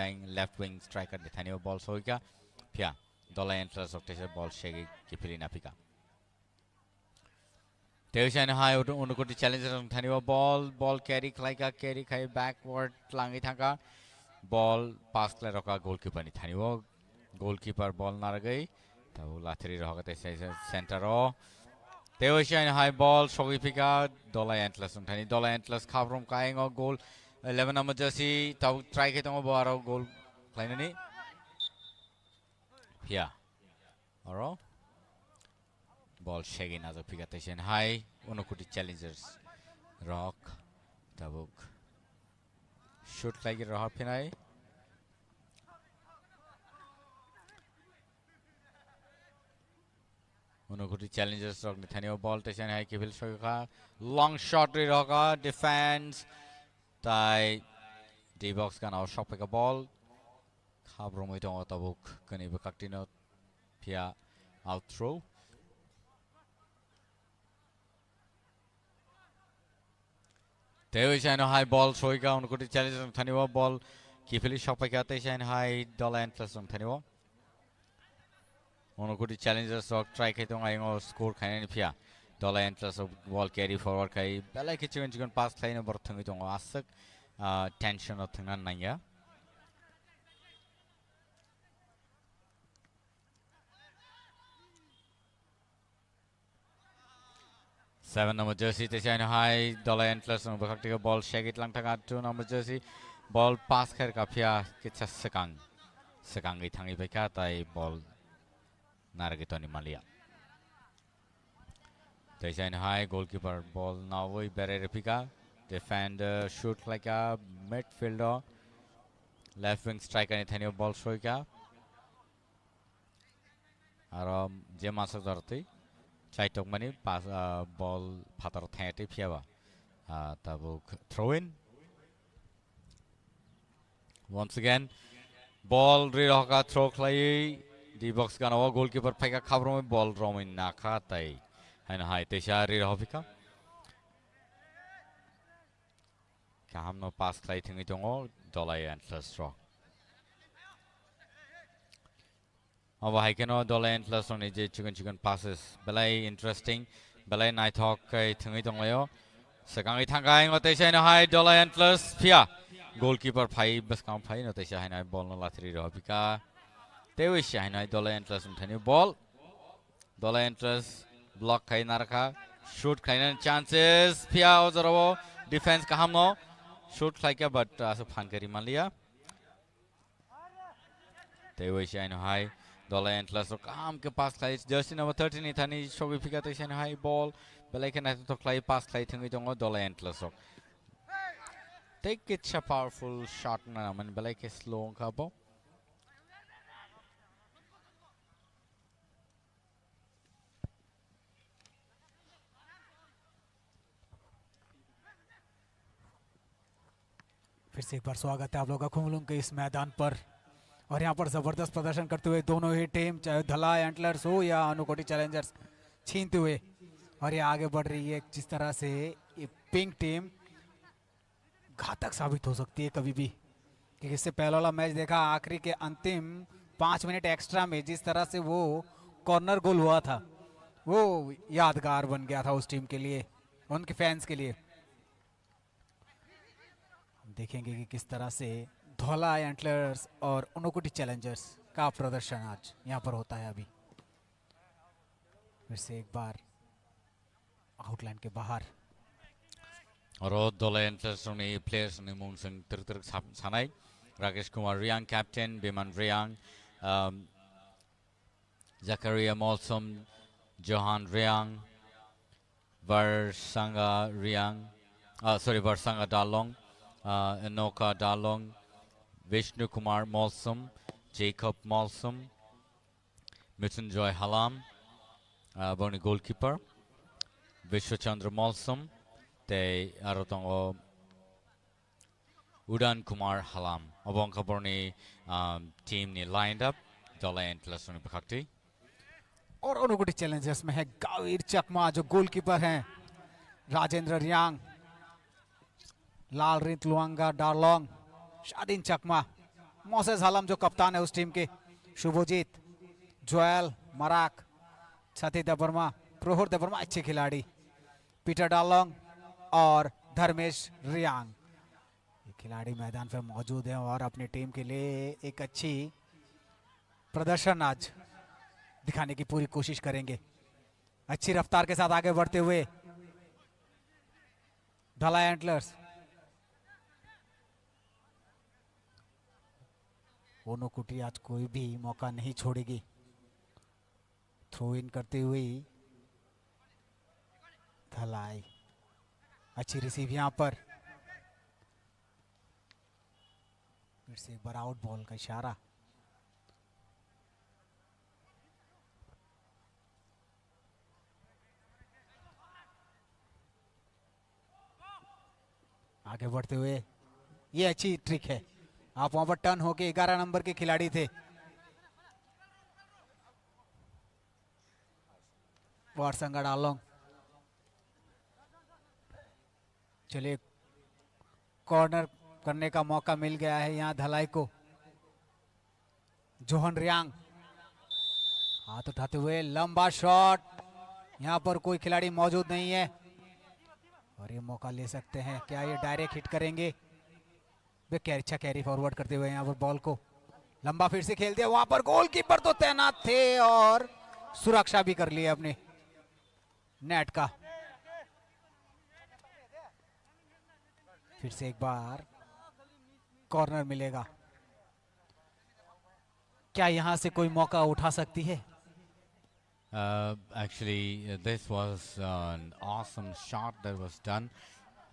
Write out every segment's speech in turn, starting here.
yang left wing striker ni thani ball soika phia dolai entrance of tese ball shegi kipili napika Teushan high unukoti challenges on thani ball carry khai backward langi thanga ball pass kla roka goalkeeper ni thani goalkeeper ball naragai tau lathri roka tese center ro Teushan high ball shogipika dolai entrance on thani dolai entrance khabrom kaing goal 11 number jersey tau try ke tong baro goal line ni yeah aro ball shagin as a pigatation high unokuti challengers rock tabuk shoot like rock pinai unokuti challengers rock ni thani ball station high kebil shoka long shot ri roka defense tai D box kan out shot pick a ball khabro moi tong tabuk kani bakaktino pia out throw Teushan high ball soika unkoti challenge thaniwa ball kifili shot pick ate shan high dollar and plus thaniwa unkoti challenges rock try kaitong ayong score khaini pia dollar and plus ball carry forward kai bala kichun pass line over thangi tong asak tension of thangan naya 7 number jersey te shine high dollar and plus no bakak tiga ball shagit lang tanga 2 number jersey ball pass khair ka phia kicha sekang gi thangi beka tai ball nargi toni malia te shine high goalkeeper ball now we bere repika defender shoot like a midfielder left wing striker ni thani ball shoika aram je masa darti Chaitok mani pass ball patar thate phiaba tabuk throw in once again ball re roka throw khlai D box kan awa goalkeeper phaika khabro me ball romin na kha tai haina hai te sha re rohika kam no pass khlai thingi tongo dolai and plus rock Aba haikeno dollar and plus on je chicken passes belai interesting belai nai thok kai thangi tonglayo sekangi thangai ngote sai high dollar and plus phia goalkeeper phai bas kam phai no te sai na ball no lathri ro bika tewi sai na dollar and plus thani ball dollar and plus block khai narkha shoot khai chances phia ojaro defense kaham no shoot khai ka but asu phan kari malia tewi sai na high dollar and plus kam ke pass khai jersey number 13 ni thani shogification high ball belai ke na to khai pass khai thingi tong dollar and plus take it a powerful shot na man belai ke slow ka bo फिर से एक बार स्वागत है आप लोगों का खुमलुंग के इस मैदान पर और यहाँ पर जबरदस्त प्रदर्शन करते हुए दोनों ही टीम चाहे धलाई एंटलर्स हो या अनुकोटी चैलेंजर्स छीनते हुए और ये आगे बढ़ रही है जिस तरह से ये पिंक टीम घातक साबित हो सकती है कभी भी क्योंकि इससे पहला वाला मैच देखा आखिरी के अंतिम 5 मिनट एक्स्ट्रा में जिस तरह से वो कॉर्नर गोल हुआ था वो यादगार बन गया था उस टीम के लिए उनके फैंस के लिए हम देखेंगे कि किस तरह से धौला एंटलर्स और उनकोटी चैलेंजर्स का प्रदर्शन आज यहाँ पर होता है अभी फिर से एक बार आउटलाइन के बाहर और धौला एंटलर्स ने प्लेयर्स ने मून सिंह तिर सानाई Rakesh Kumar Riang captain Biman Riang Zakaria Mausam Johan Riang Varsanga Dalong Enoka Dalong Vishnu Kumar Molsum, Jacob Molsum, Mrityunjoy Halam, Boni goalkeeper, Vishwachandra Molsum, Te Arotongo Udan Kumar Halam, Abonka Borni team ni lined up, Dollar and plus one Bakakti. और Unakoti Challengers में है गावीर चकमा जो goalkeeper हैं राजेंद्र रियांग लाल रित लुआंगा डालोंग शादीन चकमा Moses Halam जो कप्तान है उस टीम के, शुभजीत, जोएल मराक, सती देबर्मा, प्रहर देबर्मा अच्छे खिलाड़ी, पीटर डालोंग और धर्मेश रियांग, ये खिलाड़ी मैदान पे मौजूद हैं और अपनी टीम के लिए एक अच्छी प्रदर्शन आज दिखाने की पूरी कोशिश करेंगे। अच्छी रफ्तार के साथ आगे बढ़ते हुए धलाई एंटलर्स, ओनोकुटी आज कोई भी मौका नहीं छोड़ेगी। थ्रो इन करते हुए धलाई, अच्छी रिसीव यहां पर, फिर से एक बार आउट बॉल का इशारा। आगे बढ़ते हुए, ये अच्छी ट्रिक है, आप वहां पर टर्न होके 11 नंबर के खिलाड़ी थे, वारसंगा डालोंग, चलिए कॉर्नर करने का मौका मिल गया है यहां धलाई को। जोहन रियांग हाथ उठाते हुए लंबा शॉट, यहां पर कोई खिलाड़ी मौजूद नहीं है और ये मौका ले सकते हैं, क्या ये डायरेक्ट हिट करेंगे? वे अच्छा कैरी फॉरवर्ड करते हुए यहाँ पर बॉल को लंबा फिर से खेल दिया, वहां पर गोलकीपर तो तैनात थे और सुरक्षा भी कर लिया अपने नेट का। फिर से एक बार कॉर्नर मिलेगा, क्या यहां से कोई मौका उठा सकती है? Actually, this was an awesome shot that was done.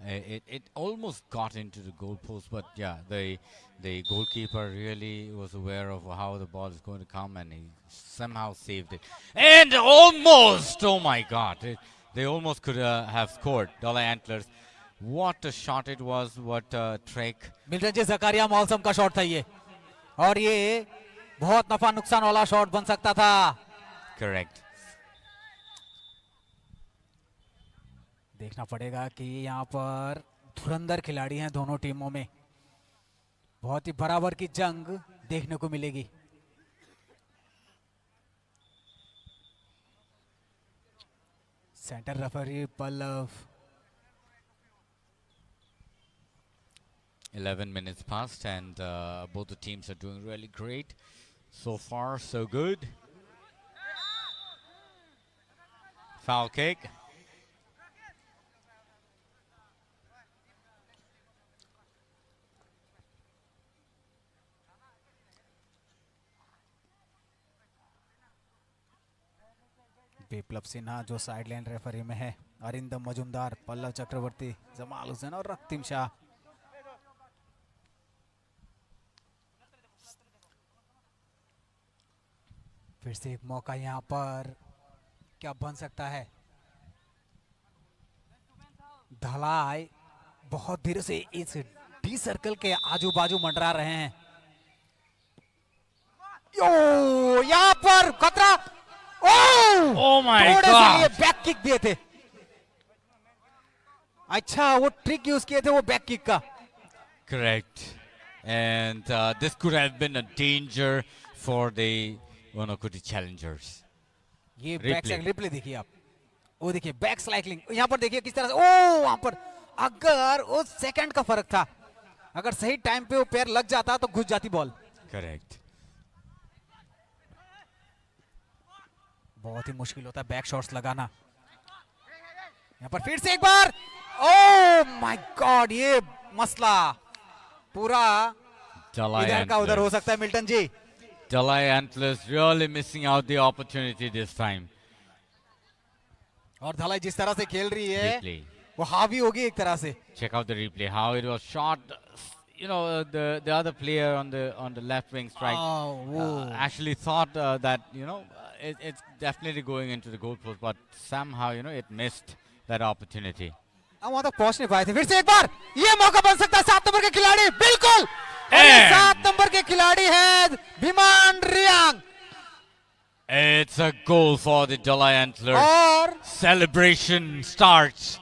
It almost got into the goalpost, but yeah, the goalkeeper really was aware of how the ball is going to come, and he somehow saved it. And almost, oh my God, they almost could have scored. Dollar Antlers, what a shot it was! What a trick! Milton ji Zakaria Mausam का shot था ये, और ये बहुत नफा नुकसान वाला shot बन सकता था। Correct. देखना पड़ेगा कि यहाँ पर धुरंधर खिलाड़ी हैं दोनों टीमों में, बहुत ही बराबर की जंग देखने को मिलेगी। Centre referee Pallav. 11 minutes passed, and both the teams are doing really great. So far, so good. Foul kick. Biplab Sinha जो साइडलाइन रेफरी में है, अरिंदम मजुमदार, पल्लव चक्रवर्ती, जमाल हुसैन और रक्तिम शाह। फिर से एक मौका यहाँ पर, क्या बन सकता है? धलाई बहुत देर से इस डी सर्कल के आजू बाजू मंडरा रहे हैं। यो यहाँ पर खतरा, Oh my थोड़े से God! लिए बैक किक दिए थे, अच्छा वो ट्रिक यूज किए थे वो बैक किक का। Correct. And this could have been a danger for the Onokuti challengers. ये Replay. बैक साइड रिप्ले देखिए आप, वो देखिए बैक साइक्लिंग, यहाँ पर देखिए किस तरह से, ओ वहां पर अगर उस सेकंड का फर्क था, अगर सही टाइम पे वो पैर लग जाता तो घुस जाती बॉल। Correct. बहुत ही मुश्किल होता है बैक शॉट्स लगाना। यहाँ पर फिर से एक बार, ओ माय गॉड, ये मसला पूरा Dalai इधर का उधर हो Antlers. सकता है Milton ji. Dalai Antlers really missing out the opportunity this time. और धलाई जिस तरह से खेल रही है Replay. वो हावी होगी एक तरह से। Check out the replay. How it was shot. You know, the other player on the left wing strike वो actually thought that it's definitely going into the goalpost, but somehow it missed that opportunity. अब वहां तक पहुंच नहीं पाए थे। फिर से एक बार ये मौका बन सकता है, 7 नंबर के खिलाड़ी, बिल्कुल, और ये 7 नंबर के खिलाड़ी है भीमान Reang, It's a goal for the Dalai Antlers. और Celebration starts.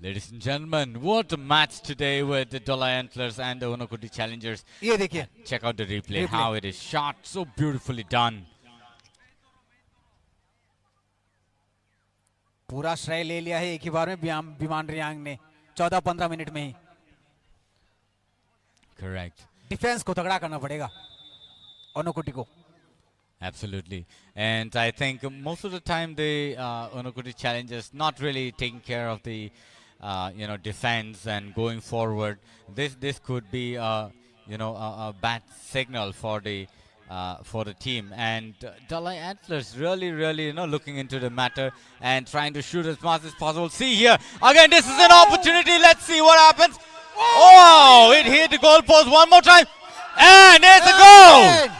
Ladies and gentlemen, what a match today with the Dollar Antlers and the Onokoti Challengers. ये देखिए Check out the replay, Replay. how it is shot, so beautifully done. पूरा श्रेय ले लिया है एक ही बार में विमान रियांग ने 14-15 मिनट में ही। Correct. डिफेंस को तगड़ा करना पड़ेगा ओनोकुटी को। Absolutely. And I think most of the time the Onokoti Challengers not really taking care of the defense and going forward. This could be a bad signal for the team. And Dalai Antlers really looking into the matter and trying to shoot as much as possible. See here again, this is an opportunity. Let's see what happens. Oh, it hit the goalpost one more time, and it's a goal.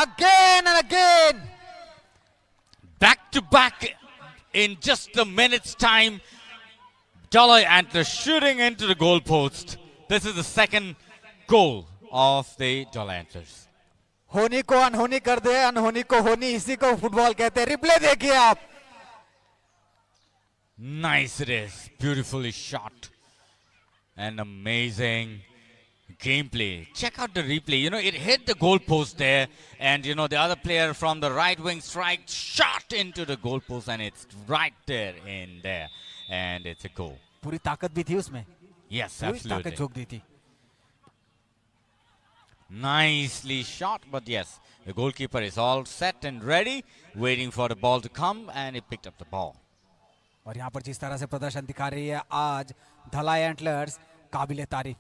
Again and again. Back to back in just a minute's time. Dalai Antlers shooting into the goalpost. This is the second goal of the Dalai Antlers. होनी को अनहोनी कर दे, अनहोनी को होनी, इसी को football कहते हैं। रिप्ले देखिए आप। Nice it is. Beautifully shot. And amazing gameplay. Check out the replay. It hit the goalpost there. And, the other player from the right wing strike shot into the goalpost. And it's right there in there. And it's a goal. पूरी ताकत भी थी उसमें। Yes, पूरी absolutely. ताकत झोंक दी थी। Nicely shot, but yes, the goalkeeper is all set and ready, waiting for the ball to come, and he picked up the ball. और यहाँ पर जिस तरह से प्रदर्शन दिखा रही है आज धलाई एंटलर्स, काबिले तारीफ।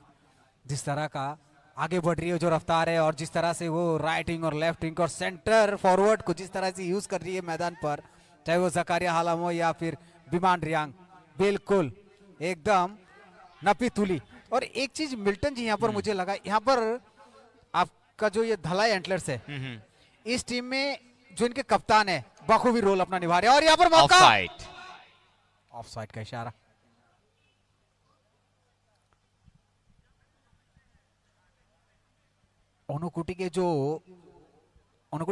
जिस तरह का आगे बढ़ रही है जो रफ्तार है, और जिस तरह से वो राइट विंग और लेफ्ट विंग और सेंटर फॉरवर्ड को जिस तरह से यूज कर रही है मैदान पर, चाहे वो जकारिया हालम हो या फिर विमान रियांग, बिल्कुल एकदम नपी तुली। और एक चीज मिल्टन जी यहाँ पर मुझे लगा, यहाँ पर आपका जो ये धलाई एंटलर्स है, इस टीम में जो इनके कप्तान है बखूबी रोल अपना निभा रहे हैं। और यहाँ पर मौका, ऑफसाइड का इशारा। ओनोकुटी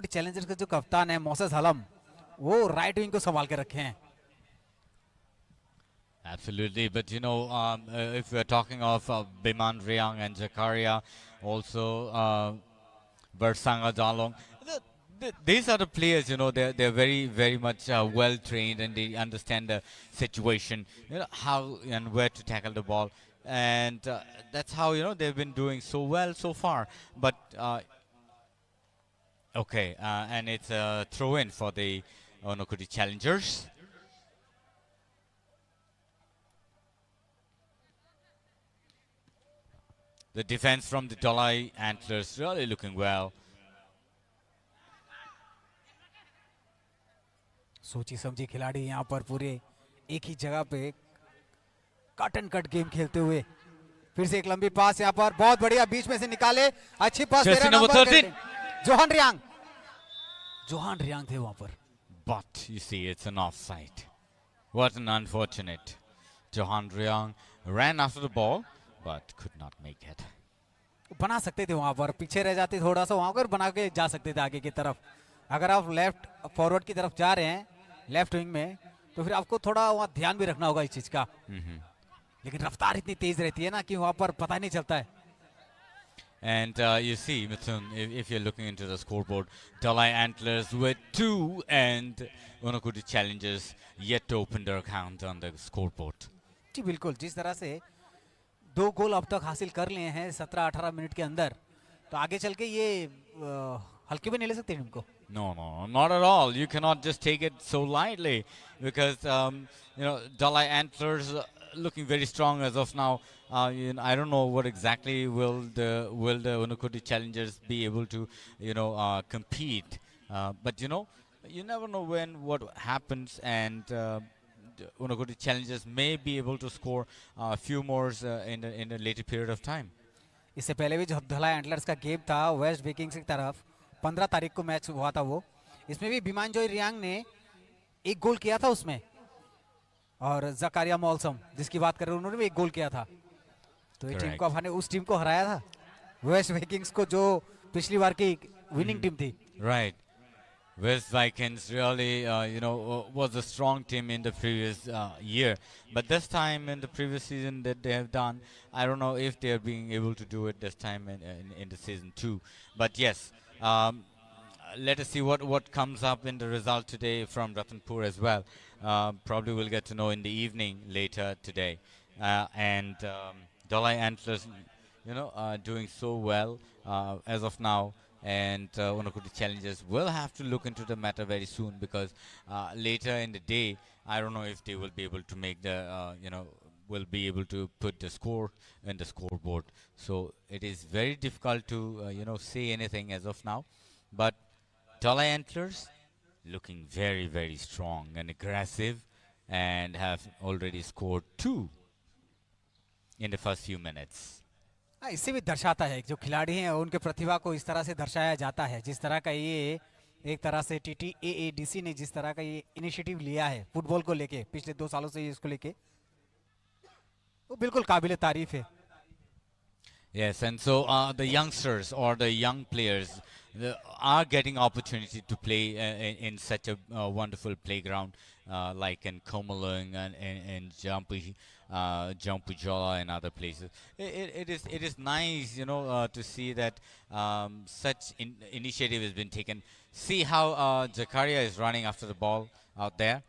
चैलेंजर्स के जो कप्तान है मोसेस हलम, वो राइट विंग को संभाल के रखे हैं। Absolutely, but if we're talking of Biman Riang and Zakaria, also Bersanga Dalong, these are the players, they're very, very much well trained, and they understand the situation, how and where to tackle the ball. And that's how, they've been doing so well so far. But, okay, and it's a throw-in for the Onokoti Challengers. The defense from the Dalai Antlers really looking well. सोची समझी खिलाड़ी यहाँ पर पूरे एक ही जगह पे cut and cut game खेलते हुए। फिर से एक लंबी पास यहाँ पर, बहुत बढ़िया, बीच में से निकाले, अच्छी पास। Jersey number 13. जोहान रियांग थे वहां पर। But you see, it's an offside. What an unfortunate. Johan Riang ran after the ball, but could not make it. बना सकते थे वहां पर, पीछे रह जाते थोड़ा सा वहां पर, बना के जा सकते थे आगे की तरफ। अगर आप लेफ्ट फॉरवर्ड की तरफ जा रहे हैं, लेफ्ट विंग में, तो फिर आपको थोड़ा वहां ध्यान भी रखना होगा इस चीज का। लेकिन रफ्तार इतनी तेज रहती है ना कि वहां पर पता नहीं चलता है। And you see, Mithun, if you're looking into the scoreboard, Dalai Antlers with 2 and Onokoti Challengers yet to open their account on the scoreboard. जी बिल्कुल, जिस तरह से 2 गोल अब तक हासिल कर लिए हैं 17-18 मिनट के अंदर, तो आगे चल के ये हल्के भी नहीं ले सकते टीम को। No, not at all. You cannot just take it so lightly, because Dalai Antlers looking very strong as of now. I don't know what exactly will the Onokoti Challengers be able to compete, but you never know what happens, and Onokoti Challengers may be able to score a few more in a later period of time. इससे पहले भी जो धलाई antlers का game था waste Vikings की तरफ, 15 तारीख को मैच हुआ था वो, इसमें भी बिमानजॉय रियांग ने 1 गोल किया था उसमें, और जकारिया मॉल्सम जिसकी बात कर रहे हैं उन्होंने भी 1 गोल किया था। तो ये टीम को हमने उस टीम को हराया था, वेस्ट विकिंग्स को, जो पिछली बार की विनिंग टीम थी। Right. West Vikings really, was a strong team in the previous year. But this time in the previous season that they have done, I don't know if they are being able to do it this time in the season two. But yes, let us see what comes up in the result today from Ratanpur as well. Probably we'll get to know in the evening later today. And Dalai Antlers, doing so well as of now. And Unakoti Challengers will have to look into the matter very soon, because later in the day, I don't know if they will be able to make will be able to put the score in the scoreboard. So it is very difficult to, say anything as of now. But Dalai Antlers looking very, very strong and aggressive, and have already scored 2 in the first few minutes. हाँ, इससे भी दर्शाता है जो खिलाड़ी हैं उनके प्रतिभा को इस तरह से दर्शाया जाता है, जिस तरह का ये एक तरह से TTAADC ने जिस तरह का ये इनिशिएटिव लिया है फुटबॉल को लेके, पिछले 2 सालों से ये इसको लेके, वो बिल्कुल काबिले तारीफ है. Yes, and so the youngsters or the young players are getting opportunity to play in such a wonderful playground like in Komalung and Jampujola and other places. It is nice, to see that such initiative has been taken. See how Zakaria is running after the ball out there.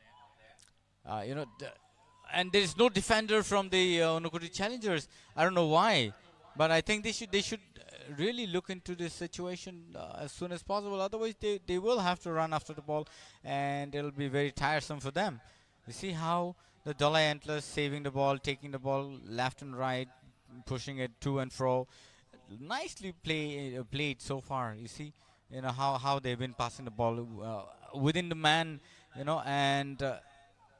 And there is no defender from the Unakoti Challengers. I don't know why. But I think they should really look into this situation as soon as possible. Otherwise, they will have to run after the ball, and it'll be very tiresome for them. You see how the Dalai Antlers saving the ball, taking the ball left and right, pushing it to and fro. Nicely played so far. You see, how they've been passing the ball within the man, and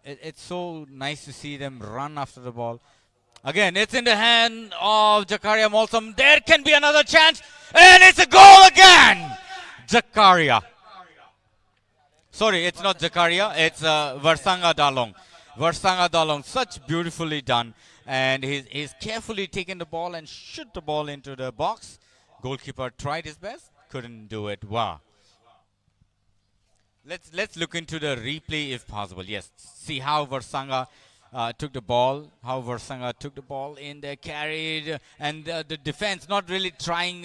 it's so nice to see them run after the ball. Again, it's in the hand of Zakaria Molsom. There can be another chance. And it's a goal again. Zakaria. Sorry, it's not Zakaria. It's Varsanga Dalong. Varsanga Dalong. Such beautifully done. And he's carefully taken the ball and shoot the ball into the box. Goalkeeper tried his best. Couldn't do it. Wow. Let's look into the replay if possible. Yes. See how Varsanga took the ball, how Varsanga took the ball in there, carried, and the defense not really trying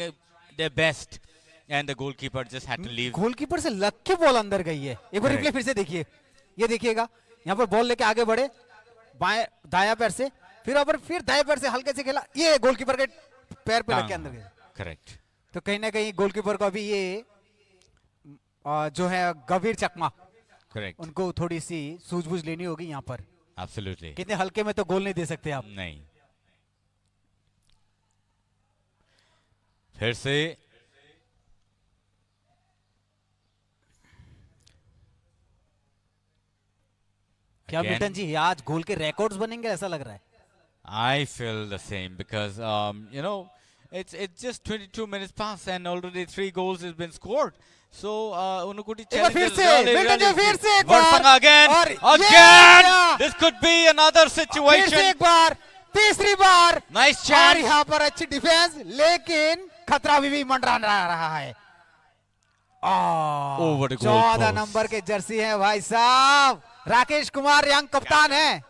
their best, and the goalkeeper just had to leave. Goalkeeper से लग के ball अंदर गई है. एक बार replay फिर से देखिए, ये देखिएगा, यहाँ पर बॉल लेके आगे बढ़े, बाएं दायां पैर से, फिर दाएं पैर से हल्के से खेला, ये गोलकीपर के पैर पे लग के अंदर गया. Correct. तो कहीं ना कहीं गोलकीपर को अभी ये जो है गंभीर चकमा, Correct. उनको थोड़ी सी सूझबूझ लेनी होगी यहाँ पर. Absolutely. कितने हल्के में तो गोल नहीं दे सकते आप. नहीं. फिर से क्या मिल्टन जी, आज गोल के रिकॉर्ड्स बनेंगे ऐसा लग रहा है. I feel the same because it's just 22 minutes past and already 3 goals has been scored. So Unakoti Challengers फिर से एक बार Varsanga again. This could be another situation. फिर से एक बार, तीसरी बार. Nice और chance. यहाँ पर अच्छी डिफेंस, लेकिन खतरा भी मंडरा रहा है. Over the 14 goalpost. नंबर के जर्सी हैं भाई साहब. राकेश कुमार यंग कप्तान है.